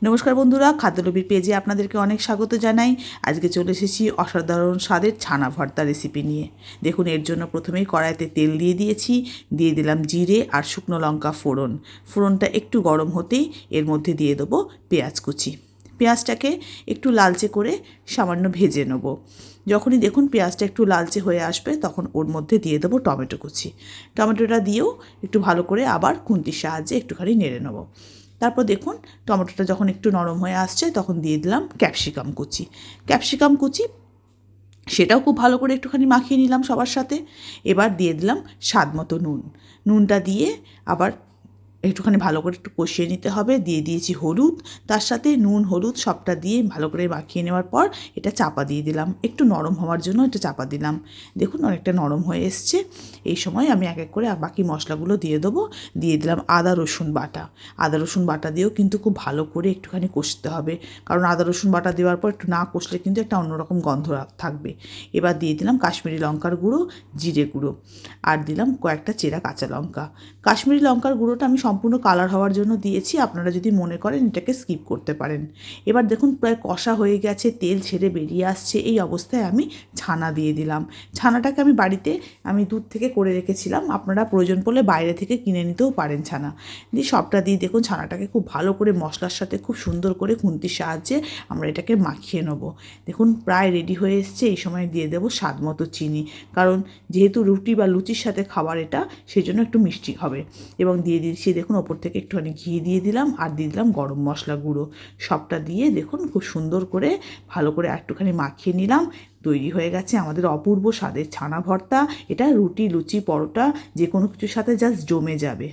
নমস্কার বন্ধুরা, খাদ্যলোভীর পেজে আপনাদেরকে অনেক স্বাগত জানাই। আজকে চলে এসেছি অসাধারণ স্বাদের ছানা ভর্তা রেসিপি নিয়ে। দেখুন, এর জন্য প্রথমেই কড়াইতে তেল দিয়ে দিয়েছি, দিয়ে দিলাম জিরে আর শুকনো লঙ্কা ফোড়ন। ফোড়নটা একটু গরম হতেই এর মধ্যে দিয়ে দেবো পেঁয়াজ কুচি। পেঁয়াজটাকে একটু লালচে করে সামান্য ভেজে নেব। যখনই দেখুন পেঁয়াজটা একটু লালচে হয়ে আসবে, তখন ওর মধ্যে দিয়ে দেবো টমেটো কুচি। টমেটোটা দিয়েও একটু ভালো করে আবার খুন্তির সাহায্যে একটুখানি নেড়ে নেব। তারপর দেখুন টমেটোটা যখন একটু নরম হয়ে আসছে, তখন দিয়ে দিলাম ক্যাপসিকাম কুচি। সেটাও খুব ভালো করে একটুখানি মাখিয়ে নিলাম সবার সাথে। এবার দিয়ে দিলাম স্বাদ মতো নুনটা দিয়ে আবার একটুখানি ভালো করে একটু কষিয়ে নিতে হবে। দিয়ে দিয়েছি হলুদ, তার সাথে নুন হলুদ সবটা দিয়ে ভালো করে মাখিয়ে নেওয়ার পর এটা চাপা দিয়ে দিলাম। একটু নরম হওয়ার জন্য এটা চাপা দিলাম। দেখুন অনেকটা নরম হয়ে এসছে। এই সময় আমি এক এক করে বাকি মশলাগুলো দিয়ে দেবো। দিয়ে দিলাম আদা রসুন বাটা দিয়েও কিন্তু খুব ভালো করে একটুখানি কষতে হবে, কারণ আদা রসুন বাটা দেওয়ার পর একটু না কষলে কিন্তু একটা অন্যরকম গন্ধ থাকবে। এবার দিয়ে দিলাম কাশ্মীরি লঙ্কার গুঁড়ো, জিরে গুঁড়ো, আর দিলাম কয়েকটা চেরা কাঁচা লঙ্কা। কাশ্মীরি লঙ্কার গুঁড়োটা আমি সম্পূর্ণ কালার হওয়ার জন্য দিয়েছি, আপনারা যদি মনে করেন এটাকে স্কিপ করতে পারেন। এবার দেখুন প্রায় কষা হয়ে গেছে, তেল ছেড়ে বেরিয়ে আসছে। এই অবস্থায় আমি ছানা দিয়ে দিলাম। ছানাটাকে আমি বাড়িতে দুধ থেকে করে রেখেছিলাম, আপনারা প্রয়োজন পড়লে বাইরে থেকে কিনে নিতেও পারেন ছানা। দিয়ে সবটা দিয়ে দেখুন ছানাটাকে খুব ভালো করে মশলার সাথে খুব সুন্দর করে খুন্তির সাহায্যে আমরা এটাকে মাখিয়ে নেব। দেখুন প্রায় রেডি হয়ে এসছে। এই সময় দিয়ে দেবো স্বাদ মতো চিনি, কারণ যেহেতু রুটি বা লুচির সাথে খাবার এটা, সেই জন্য একটু মিষ্টি হবে। এবং দিয়ে দিচ্ছি দেখুন ওপর থেকে একটুখানি ঘি দিয়ে দিলাম, আর দিয়ে দিলাম গরম মশলা গুঁড়ো। সবটা দিয়ে দেখুন খুব সুন্দর করে ভালো করে একটুখানি মাখিয়ে নিলাম। তৈরি হয়ে গেছে আমাদের অপূর্ব স্বাদের ছানা ভর্তা। এটা রুটি, লুচি, পরোটা যে কোনো কিছুর সাথে জাস্ট জমে যাবে।